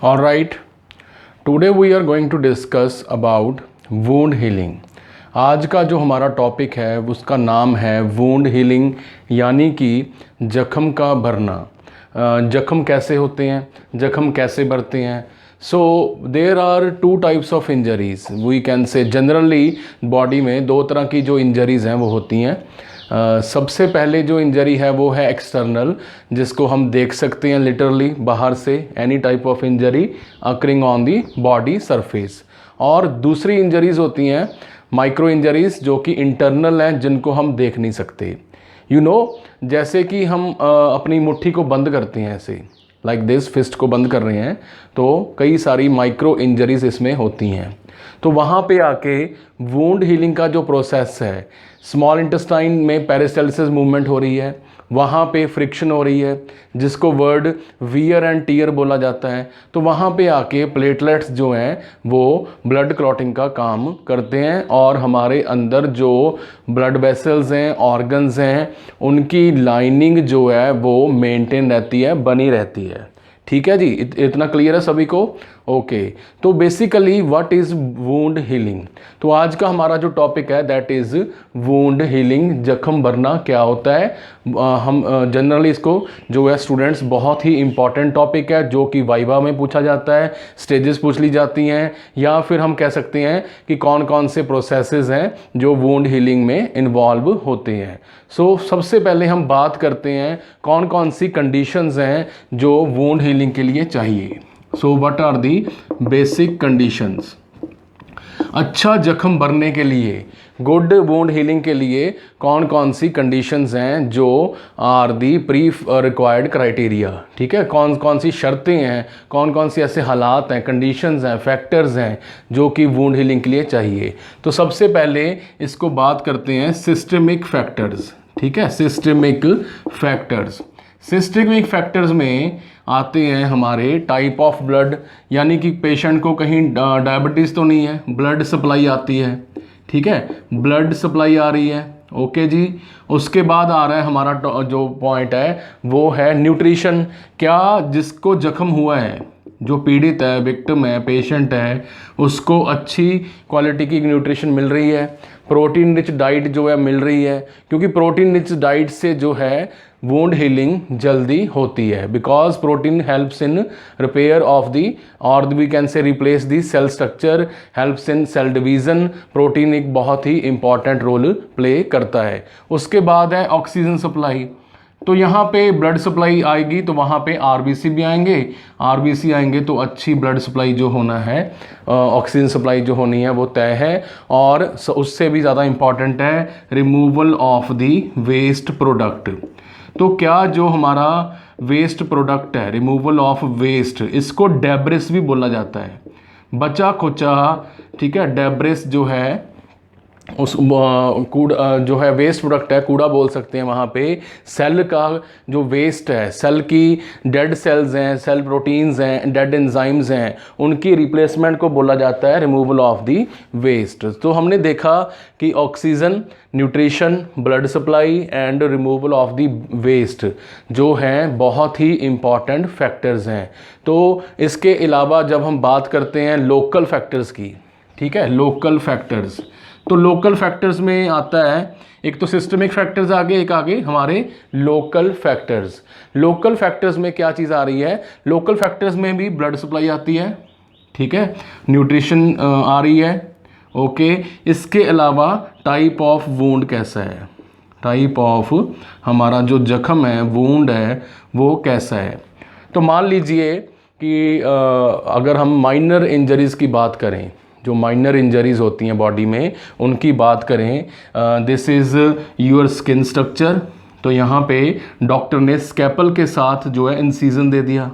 All right, today we are going to discuss about wound healing. आज का जो हमारा टॉपिक है उसका नाम है वुंड हीलिंग, यानी कि जख्म का भरना। जख्म कैसे होते हैं, जख्म कैसे भरते हैं। So there are two types of injuries, we can say generally body में दो तरह की जो इंजरीज़ हैं वो होती हैं। सबसे पहले जो इंजरी है वो है एक्सटर्नल, जिसको हम देख सकते हैं लिटरली बाहर से, any type of injury occurring on the body surface. और दूसरी इंजरीज़ होती हैं माइक्रो इंजरीज़, जो कि इंटरनल हैं, जिनको हम देख नहीं सकते। जैसे कि हम अपनी मुट्ठी को बंद करते हैं ऐसे, लाइक दिस, फिस्ट को बंद कर रहे हैं, तो कई सारी माइक्रो इंजरीज़ इसमें होती हैं। तो वहाँ पे आके वुंड हीलिंग का जो प्रोसेस है, स्मॉल इंटेस्टाइन में पेरिस्टाल्सिस मूवमेंट हो रही है, वहाँ पे फ्रिक्शन हो रही है, जिसको वर्ड वियर एंड टीयर बोला जाता है। तो वहाँ पे आके प्लेटलेट्स जो हैं वो ब्लड क्लॉटिंग का काम करते हैं, और हमारे अंदर जो ब्लड वेसल्स हैं, ऑर्गन्स हैं, उनकी लाइनिंग जो है वो मेंटेन रहती है, बनी रहती है। ठीक है जी, इतना क्लियर है सभी को? ओके, तो basically what is wound healing. तो आज का हमारा जो टॉपिक है दैट इज़ वुंड हीलिंग, जख्म भरना क्या होता है। हम जनरली इसको जो है स्टूडेंट्स, बहुत ही इंपॉर्टेंट टॉपिक है, जो कि वाइवा में पूछा जाता है, स्टेजेस पूछ ली जाती हैं, या फिर हम कह सकते हैं कि कौन कौन से प्रोसेसेस हैं जो वुंड हीलिंग में इन्वॉल्व होते हैं। सो सबसे पहले हम बात करते हैं कौन कौन सी कंडीशंस हैं जो वुंड हीलिंग के लिए चाहिए। So what are the basic conditions. अच्छा जख्म भरने के लिए, गुड वुंड हीलिंग के लिए कौन कौन सी कंडीशंस हैं जो are the pre required criteria. ठीक है, कौन कौन सी शर्तें हैं, कौन कौन सी ऐसे हालात हैं, कंडीशंस हैं, फैक्टर्स हैं जो कि वुंड हीलिंग के लिए चाहिए। तो सबसे पहले इसको बात करते हैं सिस्टमिक फैक्टर्स। ठीक है, सिस्टमिक फैक्टर्स। सिस्टमिक फैक्टर्स में आते हैं हमारे टाइप ऑफ ब्लड, यानी कि पेशेंट को कहीं डायबिटीज़ तो नहीं है, ब्लड सप्लाई आती है। ठीक है, ब्लड सप्लाई आ रही है। ओके जी, उसके बाद आ रहा है हमारा जो पॉइंट है वो है न्यूट्रिशन। क्या जिसको जख्म हुआ है, जो पीड़ित है, विक्टिम है, पेशेंट है, उसको अच्छी क्वालिटी की न्यूट्रिशन मिल रही है, प्रोटीन रिच डाइट जो है मिल रही है। क्योंकि प्रोटीन रिच डाइट से जो है वुंड हीलिंग जल्दी होती है, because protein helps in repair of the, और we can say replace the cell structure, helps in cell division. Protein एक बहुत ही इंपॉर्टेंट रोल प्ले करता है। उसके बाद है ऑक्सीजन सप्लाई। तो यहाँ पे ब्लड सप्लाई आएगी तो वहाँ पे आरबीसी भी आएंगे, आरबीसी आएंगे तो अच्छी ब्लड सप्लाई जो होना है, ऑक्सीजन सप्लाई जो होनी है वो तय है। और उससे भी ज़्यादा इम्पॉर्टेंट है removal of the waste product. तो क्या जो हमारा वेस्ट प्रोडक्ट है, रिमूवल ऑफ वेस्ट, इसको डेब्रिस भी बोला जाता है, बचा खुचा। ठीक है, डेब्रिस जो है उस कूड़ा जो है वेस्ट प्रोडक्ट है, कूड़ा बोल सकते हैं। वहाँ पे सेल का जो वेस्ट है, सेल की डेड सेल्स हैं, सेल प्रोटीन्स हैं, डेड एंजाइम्स हैं, उनकी रिप्लेसमेंट को बोला जाता है रिमूवल ऑफ दी वेस्ट। तो हमने देखा कि oxygen, nutrition, blood supply and removal of the waste जो हैं बहुत ही इम्पॉर्टेंट फैक्टर्स हैं। तो इसके अलावा जब हम बात करते हैं लोकल फैक्टर्स की, ठीक है, लोकल फैक्टर्स, तो लोकल फैक्टर्स में आता है एक तो सिस्टमिक फैक्टर्स आगे, एक आगे हमारे लोकल फैक्टर्स। लोकल फैक्टर्स में क्या चीज़ आ रही है, लोकल फैक्टर्स में भी ब्लड सप्लाई आती है, ठीक है, न्यूट्रिशन आ रही है। ओके, इसके अलावा टाइप ऑफ वुंड कैसा है, टाइप ऑफ हमारा जो जख्म है, वुंड है, वो कैसा है। तो मान लीजिए कि अगर हम माइनर इंजरीज़ की बात करें, जो माइनर इंजरीज़ होती हैं बॉडी में, उनकी बात करें, this is your skin structure. तो यहाँ पे डॉक्टर ने स्कैपल के साथ जो है इंसीजन दे दिया,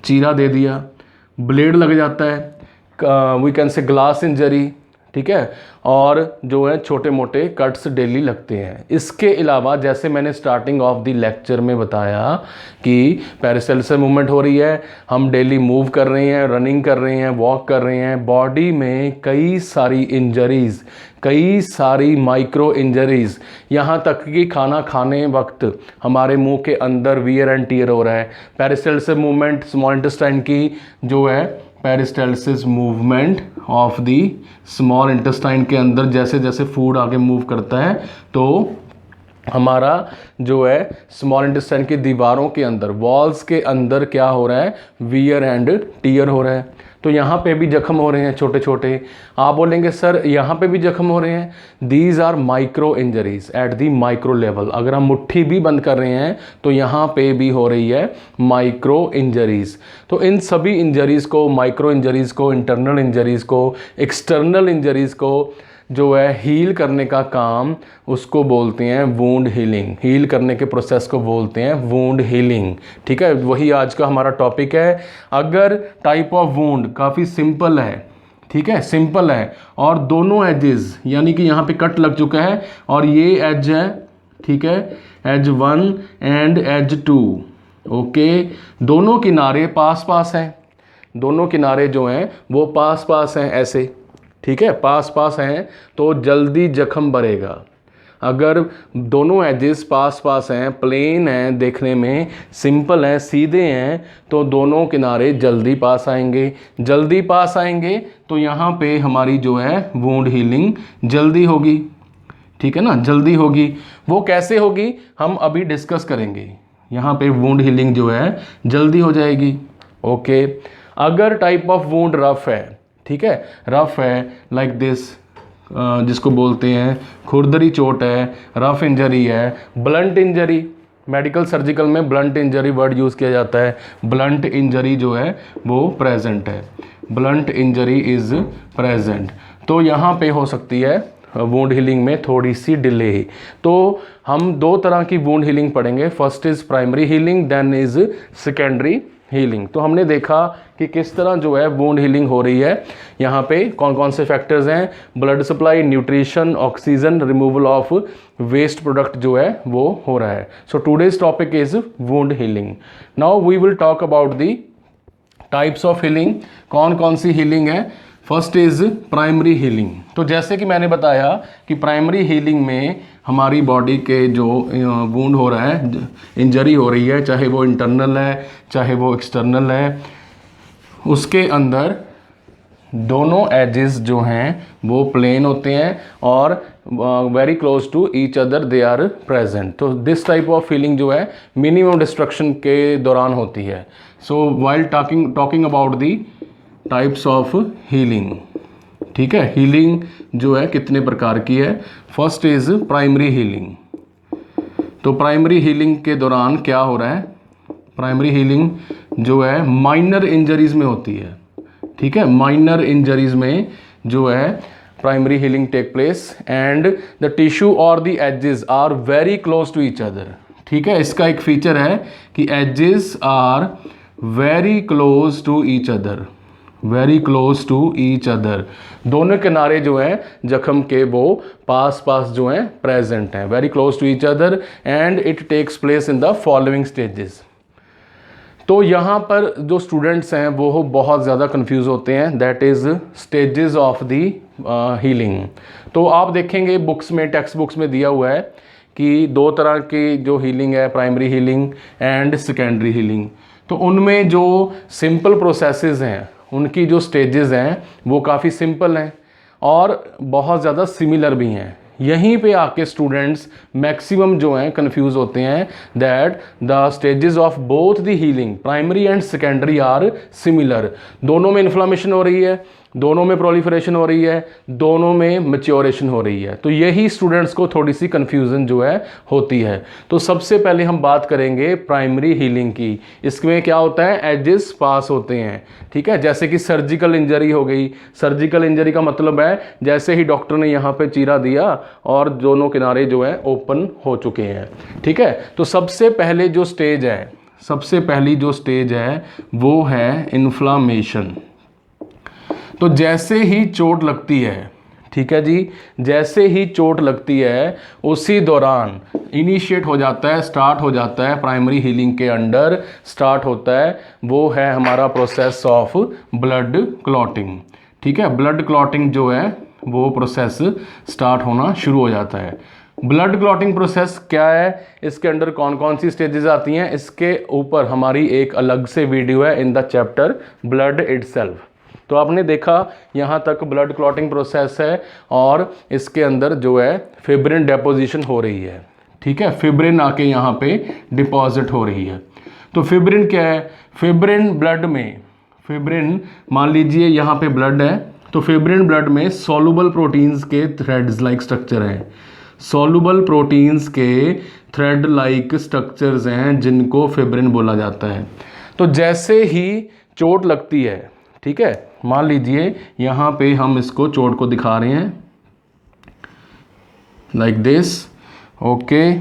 चीरा दे दिया, ब्लेड लग जाता है, we can say glass injury. ठीक है, और जो है छोटे मोटे कट्स डेली लगते हैं। इसके अलावा जैसे मैंने स्टार्टिंग ऑफ द लेक्चर में बताया कि पेरिस्टालटिक मूवमेंट हो रही है, हम डेली मूव कर रहे हैं, रनिंग कर रहे हैं, वॉक कर रहे हैं, बॉडी में कई सारी इंजरीज़, कई सारी माइक्रो इंजरीज़, यहाँ तक कि खाना खाने वक्त हमारे मुंह के अंदर वियर एंड टीयर हो रहा है। पेरिस्टालटिक मूवमेंट स्मॉल इंटेस्टाइन की जो है, peristalsis movement of the small intestine के अंदर जैसे जैसे फूड आगे मूव करता है तो हमारा जो है स्मॉल इंटेस्टाइन की दीवारों के अंदर, वॉल्स के अंदर क्या हो रहा है, वियर एंड टीयर हो रहा है। तो यहाँ पे भी जख्म हो रहे हैं छोटे छोटे। आप बोलेंगे सर यहाँ पे भी जख्म हो रहे हैं। These are micro injuries at the micro level. अगर हम मुट्ठी भी बंद कर रहे हैं तो यहाँ पे भी हो रही है माइक्रो इंजरीज। तो इन सभी इंजरीज़ को, माइक्रो इंजरीज़ को, इंटरनल इंजरीज़ को, एक्सटर्नल इंजरीज़ को जो है हील करने का काम, उसको बोलते हैं वूंड हीलिंग। हील करने के प्रोसेस को बोलते हैं वूंड हीलिंग। ठीक है, वही आज का हमारा टॉपिक है। अगर टाइप ऑफ वूंड काफ़ी सिंपल है, ठीक है, सिंपल है, और दोनों एजेस यानी कि यहाँ पे कट लग चुका है और ये एज है, ठीक है, एज 1 एंड एज 2, ओके, दोनों किनारे पास पास हैं, दोनों किनारे जो हैं वो पास पास हैं ऐसे, ठीक है, पास पास हैं तो जल्दी जख्म भरेगा। अगर दोनों एजेस पास पास हैं, प्लेन हैं, देखने में सिंपल हैं, सीधे हैं, तो दोनों किनारे जल्दी पास आएंगे। जल्दी पास आएंगे तो यहाँ पे हमारी जो है वुंड हीलिंग जल्दी होगी, ठीक है ना, जल्दी होगी। वो कैसे होगी हम अभी डिस्कस करेंगे। यहाँ पे वुंड हीलिंग जो है जल्दी हो जाएगी, ओके। अगर टाइप ऑफ वुंड रफ है, ठीक है, रफ है लाइक दिस, जिसको बोलते हैं खुरदरी चोट है, रफ इंजरी है, ब्लंट इंजरी, मेडिकल सर्जिकल में ब्लंट इंजरी वर्ड यूज़ किया जाता है। ब्लंट इंजरी जो है वो प्रेजेंट है, ब्लंट इंजरी इज़ प्रेजेंट। तो यहाँ पे हो सकती है वुंड हीलिंग में थोड़ी सी डिले। तो हम दो तरह की वुंड हीलिंग पढ़ेंगे, first is primary healing, then is secondary healing. तो हमने देखा कि किस तरह जो है वुंड हीलिंग हो रही है। यहाँ पे कौन कौन से फैक्टर्स हैं, blood supply, nutrition, oxygen, removal of waste product जो है वो हो रहा है। So today's topic is wound healing. Now we will talk about the types of healing. कौन कौन सी हीलिंग है। First is primary healing. तो जैसे कि मैंने बताया कि प्राइमरी हीलिंग में हमारी बॉडी के जो वुंड हो रहा है, इंजरी हो रही है, चाहे वो इंटरनल है चाहे वो एक्सटर्नल है, उसके अंदर दोनों एजेस जो हैं वो प्लेन होते हैं और very close to each other they are present. तो दिस टाइप ऑफ फीलिंग जो है मिनिमम डिस्ट्रक्शन के दौरान होती है। So while talking about the types of healing, ठीक है, हीलिंग जो है कितने प्रकार की है। First is primary healing. तो प्राइमरी हीलिंग के दौरान क्या हो रहा है, प्राइमरी हीलिंग जो है माइनर इंजरीज में होती है, ठीक है, माइनर इंजरीज में जो है primary healing take place and the tissue और the edges are very close to each other. ठीक है, इसका एक फीचर है कि edges are very close to each other, very close to each other. दोनों किनारे जो हैं जख्म के वो पास पास जो हैं प्रेजेंट हैं, very close to each other and it takes place in the following stages. तो यहाँ पर जो स्टूडेंट्स हैं वो बहुत ज़्यादा कंफ्यूज होते हैं, that is stages of the healing. तो आप देखेंगे बुक्स में, टेक्स्ट बुक्स में दिया हुआ है कि दो तरह की जो हीलिंग है, primary healing and secondary healing. तो उनमें जो सिंपल प्रोसेसेस हैं, उनकी जो स्टेजेस हैं वो काफ़ी सिंपल हैं और बहुत ज़्यादा सिमिलर भी हैं। यहीं पे आके स्टूडेंट्स मैक्सिमम जो हैं कंफ्यूज होते हैं that the stages of both the healing primary and secondary are similar. दोनों में इन्फ्लामेशन हो रही है, दोनों में प्रोलिफरेशन हो रही है, दोनों में मैच्योरेशन हो रही है। तो यही स्टूडेंट्स को थोड़ी सी कन्फ्यूज़न जो है होती है। तो सबसे पहले हम बात करेंगे प्राइमरी हीलिंग की। इसमें क्या होता है, एजेस पास होते हैं, ठीक है। जैसे कि सर्जिकल इंजरी हो गई, सर्जिकल इंजरी का मतलब है जैसे ही डॉक्टर ने यहाँ पे चीरा दिया और दोनों किनारे जो है ओपन हो चुके हैं, ठीक है। तो सबसे पहले जो स्टेज है, सबसे पहली जो स्टेज है वो है इन्फ्लामेशन। तो जैसे ही चोट लगती है, ठीक है जी। जैसे ही चोट लगती है उसी दौरान इनिशिएट हो जाता है, स्टार्ट हो जाता है, प्राइमरी हीलिंग के अंडर स्टार्ट होता है, वो है हमारा प्रोसेस ऑफ ब्लड क्लॉटिंग। ठीक है, ब्लड क्लॉटिंग जो है वो प्रोसेस स्टार्ट होना शुरू हो जाता है। ब्लड क्लॉटिंग प्रोसेस क्या है, इसके अंडर कौन कौन सी स्टेजेस आती हैं, इसके ऊपर हमारी एक अलग से वीडियो है in the chapter blood itself. तो आपने देखा यहाँ तक ब्लड क्लॉटिंग प्रोसेस है और इसके अंदर जो है फिब्रिन डेपोजिशन हो रही है। ठीक है, फिब्रिन आके यहाँ पे डिपॉजिट हो रही है। तो फिब्रिन क्या है, फिब्रिन ब्लड में, फिब्रिन मान लीजिए यहाँ पे ब्लड है, तो फिब्रिन ब्लड में सॉल्युबल प्रोटीन्स के थ्रेड्स लाइक स्ट्रक्चर हैं, सॉल्युबल प्रोटीन्स के थ्रेड लाइक स्ट्रक्चर्स हैं जिनको फिब्रिन बोला जाता है। तो जैसे ही चोट लगती है, ठीक है, मान लीजिए यहाँ पे हम इसको चोट को दिखा रहे हैं like this, okay,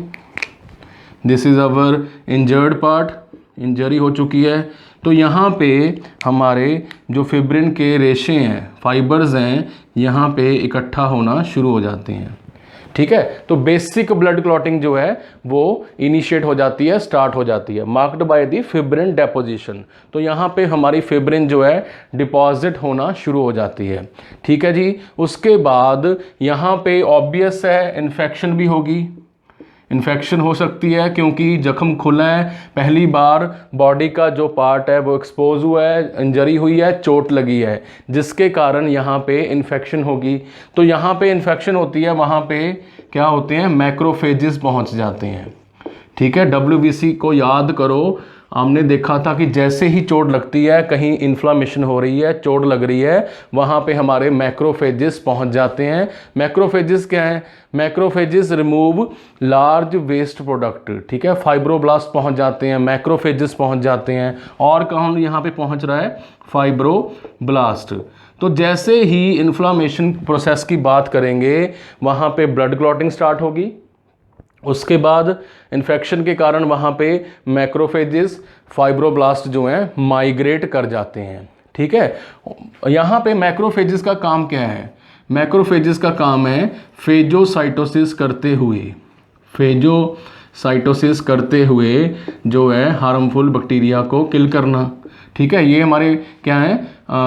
this is our injured part, injury हो चुकी है। तो यहाँ पे हमारे जो फिब्रिन के रेशे हैं, फाइबर्स हैं, यहाँ पे इकट्ठा होना शुरू हो जाते हैं। ठीक है, तो बेसिक ब्लड क्लॉटिंग जो है वो इनिशिएट हो जाती है, स्टार्ट हो जाती है, marked by the fibrin deposition. तो यहाँ पे हमारी फिब्रिन जो है डिपॉजिट होना शुरू हो जाती है। ठीक है जी, उसके बाद यहाँ पे ऑब्वियस है इन्फेक्शन भी होगी, इन्फेक्शन हो सकती है क्योंकि जख्म खुला है, पहली बार बॉडी का जो पार्ट है वो एक्सपोज हुआ है, इंजरी हुई है, चोट लगी है, जिसके कारण यहाँ पे इन्फेक्शन होगी। तो यहाँ पे इन्फेक्शन होती है, वहाँ पे क्या होते हैं, मैक्रोफेजेस पहुँच जाते हैं। ठीक है, WBC को याद करो, हमने देखा था कि जैसे ही चोट लगती है, कहीं इन्फ्लामेशन हो रही है, चोट लग रही है, वहाँ पे हमारे मैक्रोफेजेस पहुँच जाते हैं। मैक्रोफेजेस क्या हैं, macrophages remove large waste product. ठीक है, फाइब्रोब्लास्ट पहुँच जाते हैं, मैक्रोफेजेस पहुँच जाते हैं, और कौन यहाँ पे पहुँच रहा है, फाइब्रोब्लास्ट। तो जैसे ही इन्फ्लामेशन प्रोसेस की बात करेंगे, वहाँ पे ब्लड क्लॉटिंग स्टार्ट होगी। उसके बाद इन्फेक्शन के कारण वहाँ पे मैक्रोफेजेस, फाइब्रोब्लास्ट जो हैं माइग्रेट कर जाते हैं। ठीक है, यहाँ पे मैक्रोफेजेस का काम क्या है, मैक्रोफेजेस का काम है फेजोसाइटोसिस करते हुए, फेजोसाइटोसिस करते हुए जो है हार्मफुल बैक्टीरिया को किल करना। ठीक है, ये हमारे क्या है,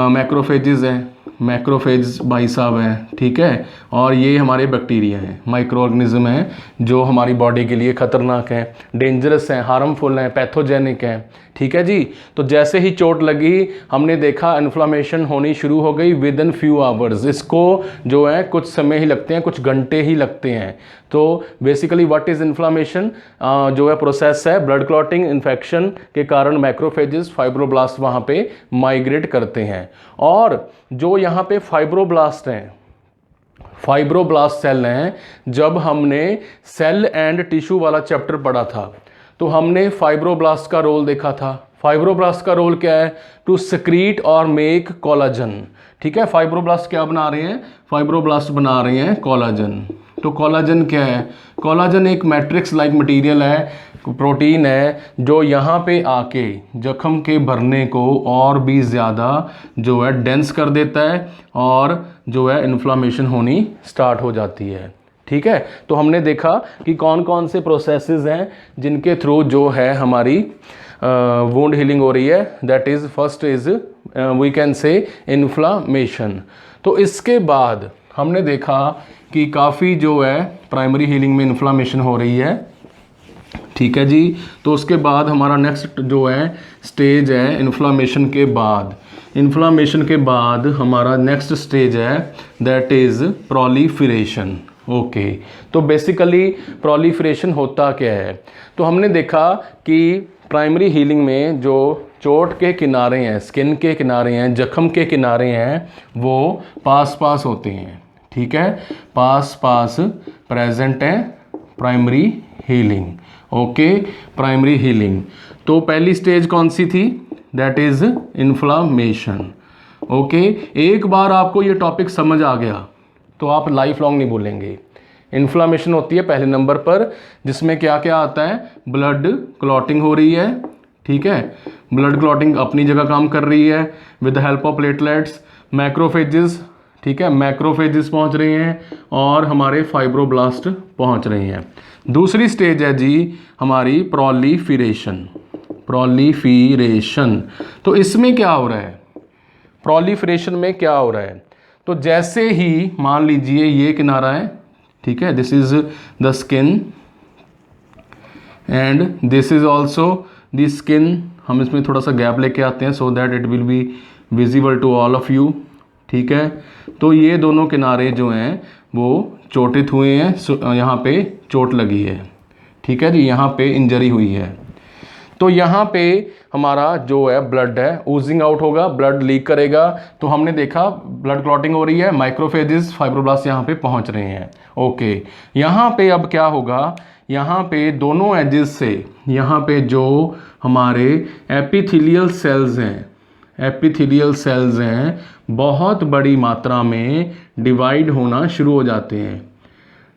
मैक्रोफेजेस हैं, मैक्रोफेज भाई साहब हैं। ठीक है, और ये हमारे बैक्टीरिया हैं, माइक्रो ऑर्गेनिज्म हैं जो हमारी बॉडी के लिए खतरनाक हैं, डेंजरस हैं, हार्मफुल हैं, पैथोजेनिक हैं। ठीक है जी, तो जैसे ही चोट लगी, हमने देखा इन्फ्लामेशन होनी शुरू हो गई विद इन फ्यू आवर्स। इसको जो है कुछ समय ही लगते हैं, कुछ घंटे ही लगते हैं। तो बेसिकली व्हाट इज़ इन्फ्लामेशन, जो है प्रोसेस है ब्लड क्लॉटिंग, इन्फेक्शन के कारण मैक्रोफेजेस, फाइब्रोब्लास्ट वहाँ पे माइग्रेट करते हैं। और जो यहाँ पे फाइब्रोब्लास्ट हैं, फाइब्रोब्लास्ट सेल हैं, जब हमने सेल एंड टिश्यू वाला चैप्टर पढ़ा था तो हमने फाइब्रोब्लास्ट का रोल देखा था। फाइब्रोब्लास्ट का रोल क्या है, टू सक्रीट और मेक कोलाजन। ठीक है, फाइब्रोब्लास्ट क्या बना रहे हैं, फाइब्रोब्लास्ट बना रहे हैं कोलाजन। तो कोलाजन क्या है, कोलाजन एक मैट्रिक्स लाइक मटेरियल है, प्रोटीन है, जो यहाँ पे आके जख्म के भरने को और भी ज़्यादा जो है डेंस कर देता है और जो है इन्फ्लामेशन होनी स्टार्ट हो जाती है। ठीक है, तो हमने देखा कि कौन कौन से प्रोसेसेस हैं जिनके थ्रू जो है हमारी वुंड हीलिंग हो रही है। That is first is we can say inflammation. तो इसके बाद हमने देखा कि काफ़ी जो है प्राइमरी हीलिंग में इन्फ्लामेशन हो रही है। ठीक है जी, तो उसके बाद हमारा नेक्स्ट जो है स्टेज है इन्फ्लामेशन के बाद। इन्फ्लामेशन के बाद हमारा नेक्स्ट स्टेज है दैट इज़ प्रोलिफरेशन। ओके, तो बेसिकली प्रोलिफरेशन होता क्या है, तो हमने देखा कि प्राइमरी हीलिंग में जो चोट के किनारे हैं, स्किन के किनारे हैं, जख्म के किनारे हैं, वो पास पास होते हैं। ठीक है, पास पास प्रेजेंट है primary healing. Okay, primary healing. तो पहली स्टेज कौन सी थी, दैट इज़ इन्फ्लामेशन। ओके, एक बार आपको ये टॉपिक समझ आ गया तो आप लाइफ लॉन्ग नहीं भूलेंगे। इन्फ्लामेशन होती है पहले नंबर पर, जिसमें क्या क्या आता है, ब्लड क्लॉटिंग हो रही है। ठीक है, ब्लड क्लॉटिंग अपनी जगह काम कर रही है with the help of platelets, macrophages. ठीक है, मैक्रोफेजेस पहुंच रहे हैं और हमारे फाइब्रोब्लास्ट पहुंच रहे हैं। दूसरी स्टेज है जी हमारी प्रोलीफिरेशन। प्रोलीफिरेशन, तो इसमें क्या हो रहा है, प्रोलीफिरेशन में क्या हो रहा है, तो जैसे ही मान लीजिए ये किनारा है, ठीक है, this is the skin and this is also the skin. हम इसमें थोड़ा सा गैप लेके आते हैं so that it will be visible to all of you, ठीक है। तो ये दोनों किनारे जो हैं वो चोटित हुए हैं, यहाँ पे चोट लगी है, ठीक है जी, यहाँ पे इंजरी हुई है। तो यहाँ पे हमारा जो है ब्लड है ओजिंग आउट होगा, ब्लड लीक करेगा। तो हमने देखा ब्लड क्लॉटिंग हो रही है, माइक्रोफेजेस फाइब्रोब्लास्ट यहाँ पे पहुँच रहे हैं। ओके, यहाँ पे अब क्या होगा, यहाँ पे दोनों एजेस से यहाँ पे जो हमारे एपिथेलियल सेल्स हैं, एपिथेलियल सेल्स हैं, बहुत बड़ी मात्रा में डिवाइड होना शुरू हो जाते हैं,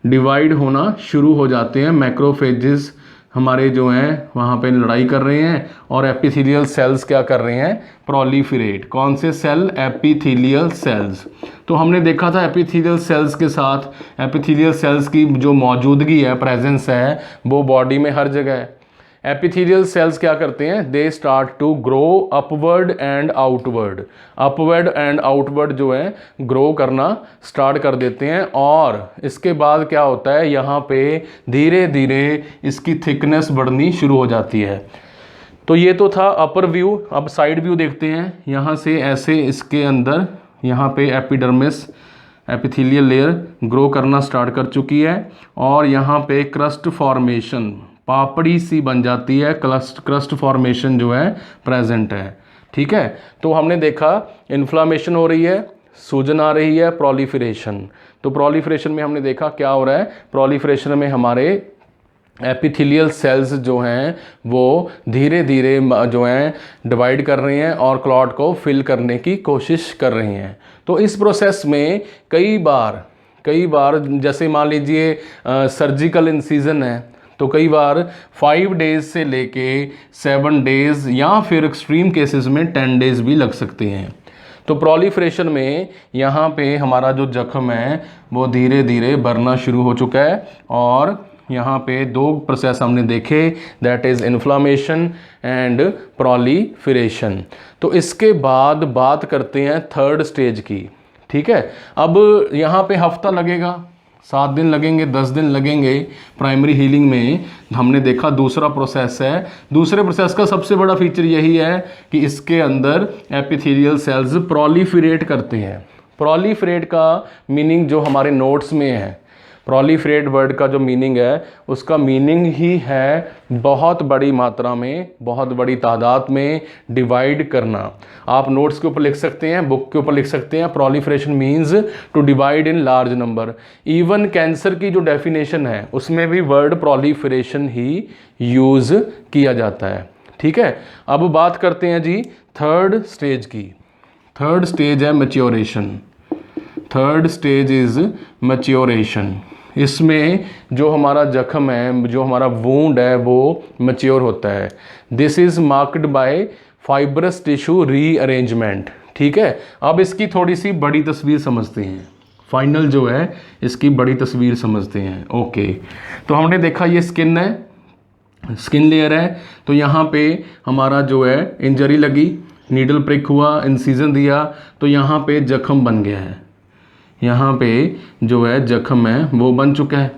डिवाइड होना शुरू हो जाते हैं। मैक्रोफेजेस हमारे जो हैं वहाँ पे लड़ाई कर रहे हैं और एपिथेलियल सेल्स क्या कर रहे हैं, प्रोलीफरेट। कौन से सेल, एपिथेलियल सेल्स। तो हमने देखा था एपिथेलियल सेल्स के साथ एपिथेलियल सेल्स की जो मौजूदगी है, प्रेजेंस है, वो बॉडी में हर जगह है। एपिथेलियल सेल्स क्या करते हैं, they start to grow upward and outward. Upward and outward जो है ग्रो करना स्टार्ट कर देते हैं और इसके बाद क्या होता है, यहाँ पे धीरे धीरे इसकी थिकनेस बढ़नी शुरू हो जाती है। तो ये तो था अपर व्यू। अब साइड व्यू देखते हैं। यहाँ से ऐसे इसके अंदर यहाँ पे एपिडर्मिस, एपिथेलियल लेयर ग्रो करना स्टार्ट कर चुकी है और यहाँ पे क्रस्ट फॉर्मेशन, पापड़ी सी बन जाती है, क्रस्ट फॉर्मेशन जो है प्रेजेंट है, ठीक है। तो हमने देखा इन्फ्लामेशन हो रही है, सूजन आ रही है, प्रोलीफरेशन। तो प्रोलीफरेशन में हमने देखा क्या हो रहा है, प्रोलीफरेशन में हमारे एपिथेलियल सेल्स जो हैं वो धीरे धीरे जो हैं डिवाइड कर रहे हैं और क्लॉट को फिल करने की कोशिश कर रहे हैं। तो इस प्रोसेस में कई बार जैसे मान लीजिए सर्जिकल इंसिजन है, तो कई बार 5 डेज से लेके 7 डेज या फिर एक्सट्रीम केसेस में 10 डेज भी लग सकते हैं। तो प्रोलीफरेशन में यहाँ पे हमारा जो जख्म है वो धीरे धीरे बढ़ना शुरू हो चुका है और यहाँ पे 2 प्रोसेस हमने देखे, that is inflammation and proliferation. तो इसके बाद बात करते हैं 3rd स्टेज की, ठीक है। अब यहाँ पे हफ्ता लगेगा, 7 दिन लगेंगे, 10 दिन लगेंगे प्राइमरी हीलिंग में। हमने देखा दूसरा प्रोसेस है। दूसरे प्रोसेस का सबसे बड़ा फीचर यही है कि इसके अंदर एपिथेलियल सेल्स प्रोलीफरेट करते हैं। प्रोलीफरेट का मीनिंग जो हमारे नोट्स में है, प्रोलीफरेट वर्ड का जो मीनिंग है उसका मीनिंग ही है बहुत बड़ी मात्रा में, बहुत बड़ी तादाद में डिवाइड करना। आप नोट्स के ऊपर लिख सकते हैं, बुक के ऊपर लिख सकते हैं। Proliferation means to divide in large number. Even cancer की जो डेफिनेशन है उसमें भी वर्ड प्रोलीफरेशन ही यूज़ किया जाता है, ठीक है। अब बात करते हैं जी 3rd स्टेज की। 3rd स्टेज है maturation. 3rd stage is maturation. इसमें जो हमारा जख्म है, जो हमारा वूंड है वो मैच्योर होता है। This is marked by fibrous tissue rearrangement, ठीक है। अब इसकी थोड़ी सी बड़ी तस्वीर समझते हैं, फाइनल जो है इसकी बड़ी तस्वीर समझते हैं। ओके, तो हमने देखा ये स्किन है, स्किन लेयर है। तो यहाँ पे हमारा जो है इंजरी लगी, नीडल प्रिक हुआ, इंसिजन दिया, तो यहाँ पे जख्म बन गया है। यहाँ पे जो है जख्म है वो बन चुका है,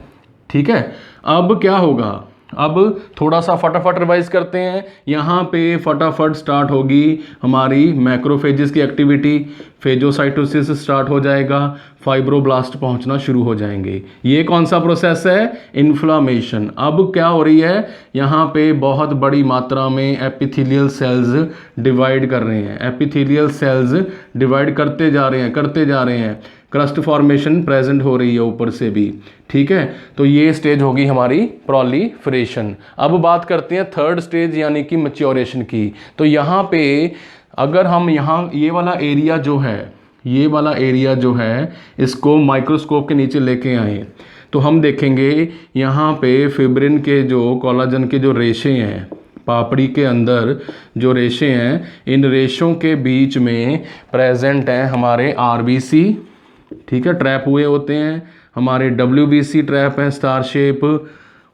ठीक है। अब क्या होगा, अब थोड़ा सा फटाफट रिवाइज करते हैं। यहाँ पे फटाफट स्टार्ट होगी हमारी मैक्रोफेजेस की एक्टिविटी, फेजोसाइटोसिस स्टार्ट हो जाएगा, फाइब्रोब्लास्ट पहुँचना शुरू हो जाएंगे। ये कौन सा प्रोसेस है, इन्फ्लामेशन। अब क्या हो रही है, यहाँ पे बहुत बड़ी मात्रा में एपिथेलियल सेल्स डिवाइड कर रहे हैं, एपिथेलियल सेल्स डिवाइड करते जा रहे हैं, क्रस्ट फॉर्मेशन प्रेजेंट हो रही है ऊपर से भी, ठीक है। तो ये स्टेज होगी हमारी प्रोलीफरेशन। अब बात करते हैं 3rd स्टेज यानी कि मैच्योरेशन की। तो यहाँ पे अगर हम यहाँ ये वाला एरिया जो है इसको माइक्रोस्कोप के नीचे लेके आए तो हम देखेंगे यहाँ पे फिब्रिन के जो कोलाजन के जो रेशे हैं, पापड़ी के अंदर जो रेशे हैं, इन रेशों के बीच में प्रेजेंट हैं हमारे आरबीसी, ठीक है, ट्रैप हुए होते हैं। हमारे WBC ट्रैप है स्टार शेप,